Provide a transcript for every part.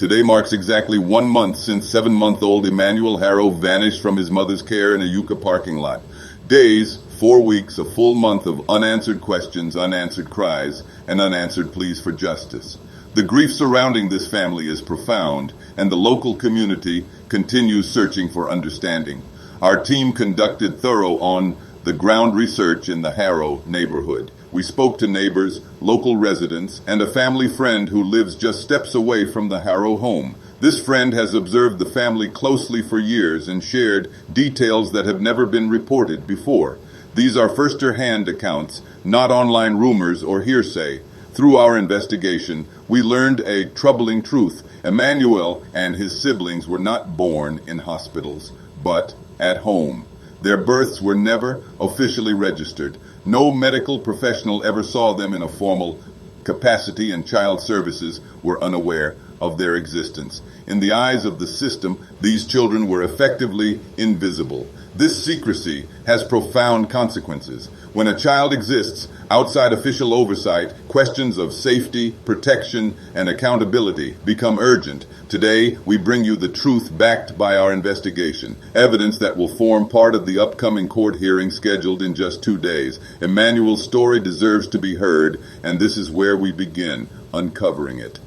Today marks exactly 1 month since 7-month-old Emanuel Haro vanished from his mother's care in a Yucca parking lot. Days, 4 weeks, a full month of unanswered questions, unanswered cries, and unanswered pleas for justice. The grief surrounding this family is profound, and the local community continues searching for understanding. Our team conducted thorough on-the-ground research in the Haro neighborhood. We spoke to neighbors, local residents, and a family friend who lives just steps away from the Haro home. This friend has observed the family closely for years and shared details that have never been reported before. These are first-hand accounts, not online rumors or hearsay. Through our investigation, we learned a troubling truth. Emmanuel and his siblings were not born in hospitals, but at home. Their births were never officially registered. No medical professional ever saw them in a formal capacity, and child services were unaware of their existence. In the eyes of the system, these children were effectively invisible. This secrecy has profound consequences. When a child exists outside official oversight, questions of safety, protection, and accountability become urgent. Today, we bring you the truth backed by our investigation, evidence that will form part of the upcoming court hearing scheduled in just 2 days. Emmanuel's story deserves to be heard, and this is where we begin uncovering it.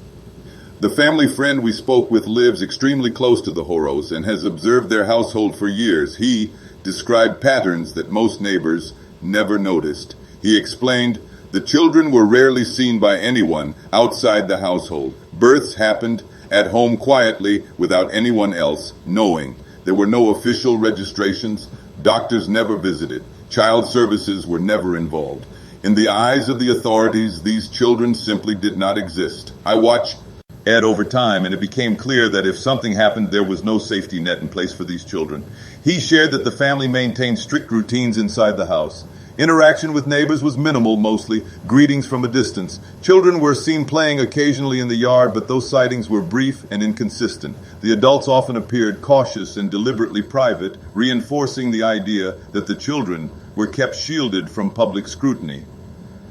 The family friend we spoke with lives extremely close to the Haros and has observed their household for years. He described patterns that most neighbors never noticed. He explained, the children were rarely seen by anyone outside the household. Births happened at home quietly without anyone else knowing. There were no official registrations. Doctors never visited. Child services were never involved. In the eyes of the authorities, these children simply did not exist. I watched Ed over time, and it became clear that if something happened, there was no safety net in place for these children. He shared that the family maintained strict routines inside the house. Interaction with neighbors was minimal, mostly greetings from a distance. Children were seen playing occasionally in the yard, but those sightings were brief and inconsistent. The adults often appeared cautious and deliberately private, reinforcing the idea that the children were kept shielded from public scrutiny.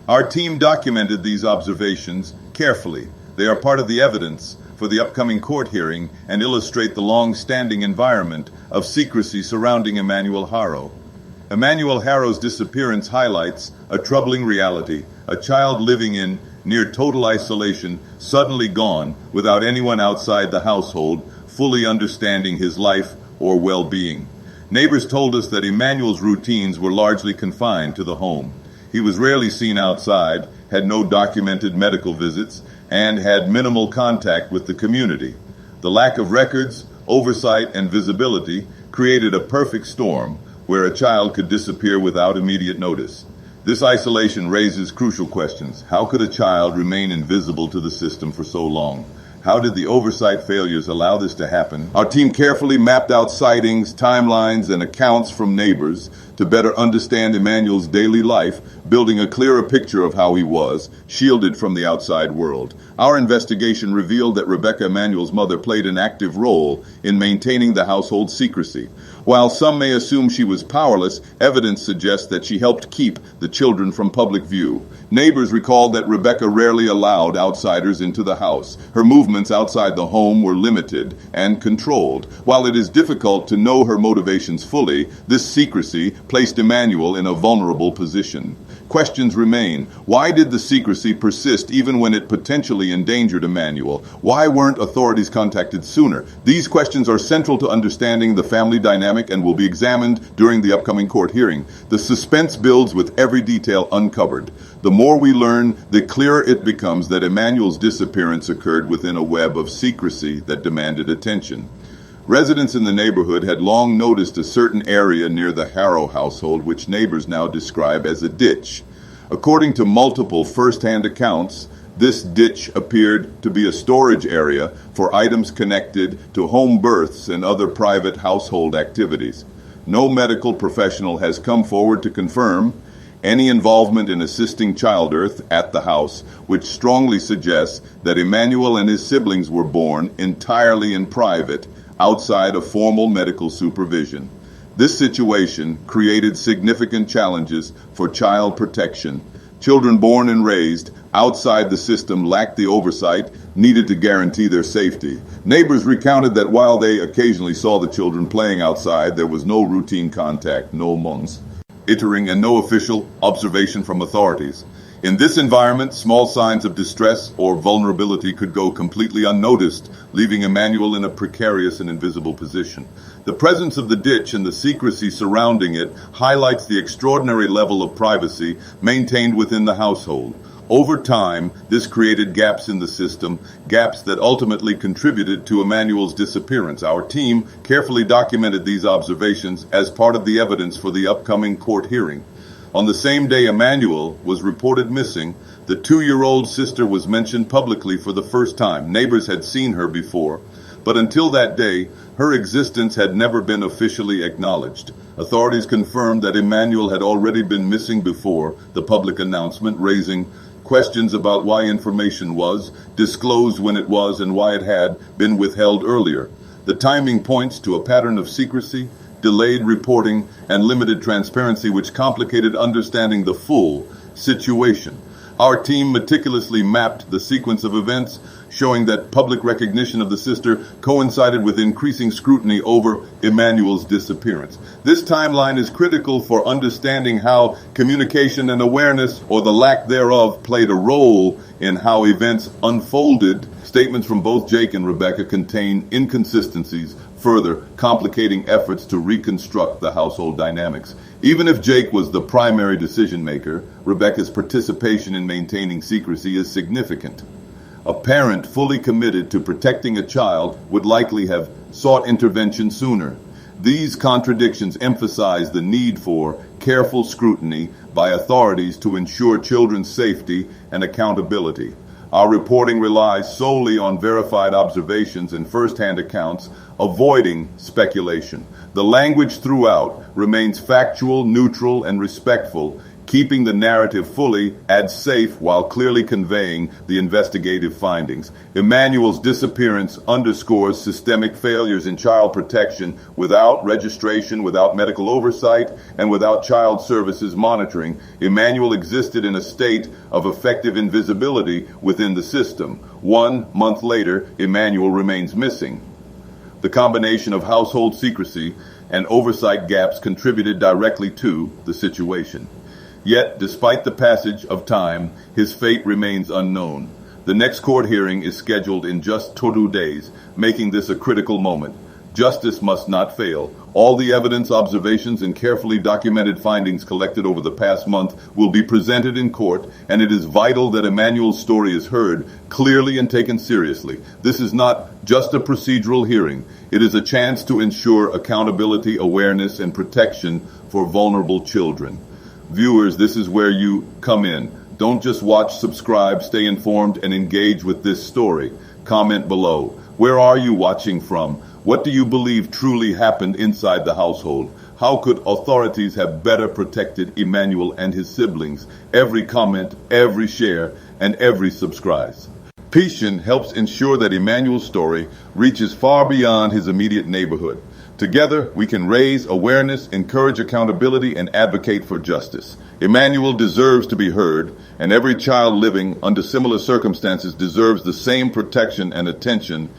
Our team documented these observations carefully. They are part of the evidence for the upcoming court hearing and illustrate the long-standing environment of secrecy surrounding Emanuel Haro. Emanuel Haro's disappearance highlights a troubling reality: a child living in near total isolation, suddenly gone without anyone outside the household fully understanding his life or well-being. Neighbors told us that Emanuel's routines were largely confined to the home. He was rarely seen outside, had no documented medical visits, and had minimal contact with the community. The lack of records, oversight, and visibility created a perfect storm where a child could disappear without immediate notice. This isolation raises crucial questions. How could a child remain invisible to the system for so long? How did the oversight failures allow this to happen? Our team carefully mapped out sightings, timelines, and accounts from neighbors to better understand Emanuel's daily life, building a clearer picture of how he was, shielded from the outside world. Our investigation revealed that Rebecca, Emanuel's mother, played an active role in maintaining the household secrecy. While some may assume she was powerless, evidence suggests that she helped keep the children from public view. Neighbors recalled that Rebecca rarely allowed outsiders into the house. Her movements outside the home were limited and controlled. While it is difficult to know her motivations fully, this secrecy placed Emanuel in a vulnerable position. Questions remain. Why did the secrecy persist even when it potentially endangered Emanuel? Why weren't authorities contacted sooner? These questions are central to understanding the family dynamic and will be examined during the upcoming court hearing. The suspense builds with every detail uncovered. The more we learn, the clearer it becomes that Emanuel's disappearance occurred within a web of secrecy that demanded attention. Residents in the neighborhood had long noticed a certain area near the Haro household, which neighbors now describe as a ditch. According to multiple first-hand accounts, this ditch appeared to be a storage area for items connected to home births and other private household activities. No medical professional has come forward to confirm any involvement in assisting childbirth at the house, which strongly suggests that Emanuel and his siblings were born entirely in private, outside of formal medical supervision. This situation created significant challenges for child protection. Children born and raised outside the system lacked the oversight needed to guarantee their safety. Neighbors recounted that while they occasionally saw the children playing outside, there was no routine contact, no monitoring, and no official observation from authorities. In this environment, small signs of distress or vulnerability could go completely unnoticed, leaving Emanuel in a precarious and invisible position. The presence of the ditch and the secrecy surrounding it highlights the extraordinary level of privacy maintained within the household. Over time, this created gaps in the system, gaps that ultimately contributed to Emanuel's disappearance. Our team carefully documented these observations as part of the evidence for the upcoming court hearing. On the same day Emanuel was reported missing, the 2-year-old sister was mentioned publicly for the first time. Neighbors had seen her before, but until that day, her existence had never been officially acknowledged. Authorities confirmed that Emanuel had already been missing before the public announcement, raising questions about why information was disclosed when it was and why it had been withheld earlier. The timing points to a pattern of secrecy, delayed reporting, and limited transparency which complicated understanding the full situation. Our team meticulously mapped the sequence of events, showing that public recognition of the sister coincided with increasing scrutiny over Emanuel's disappearance. This timeline is critical for understanding how communication and awareness, or the lack thereof, played a role in how events unfolded. Statements from both Jake and Rebecca contain inconsistencies, further complicating efforts to reconstruct the household dynamics. Even if Jake was the primary decision maker, Rebecca's participation in maintaining secrecy is significant. A parent fully committed to protecting a child would likely have sought intervention sooner. These contradictions emphasize the need for careful scrutiny by authorities to ensure children's safety and accountability. Our reporting relies solely on verified observations and first-hand accounts, avoiding speculation. The language throughout remains factual, neutral, and respectful, keeping the narrative fully and safe while clearly conveying the investigative findings. Emanuel's disappearance underscores systemic failures in child protection. Without registration, without medical oversight, and without child services monitoring, Emanuel existed in a state of effective invisibility within the system. 1 month later, Emanuel remains missing. The combination of household secrecy and oversight gaps contributed directly to the situation. Yet, despite the passage of time, his fate remains unknown. The next court hearing is scheduled in just 2 days, making this a critical moment. Justice must not fail. All the evidence, observations, and carefully documented findings collected over the past month will be presented in court, and it is vital that Emanuel's story is heard clearly and taken seriously. This is not just a procedural hearing. It is a chance to ensure accountability, awareness, and protection for vulnerable children. Viewers, this is where you come in. Don't just watch, subscribe, stay informed, and engage with this story. Comment below. Where are you watching from? What do you believe truly happened inside the household? How could authorities have better protected Emanuel and his siblings? Every comment, every share, and every subscribe. Petition helps ensure that Emanuel's story reaches far beyond his immediate neighborhood. Together, we can raise awareness, encourage accountability, and advocate for justice. Emanuel deserves to be heard, and every child living under similar circumstances deserves the same protection and attention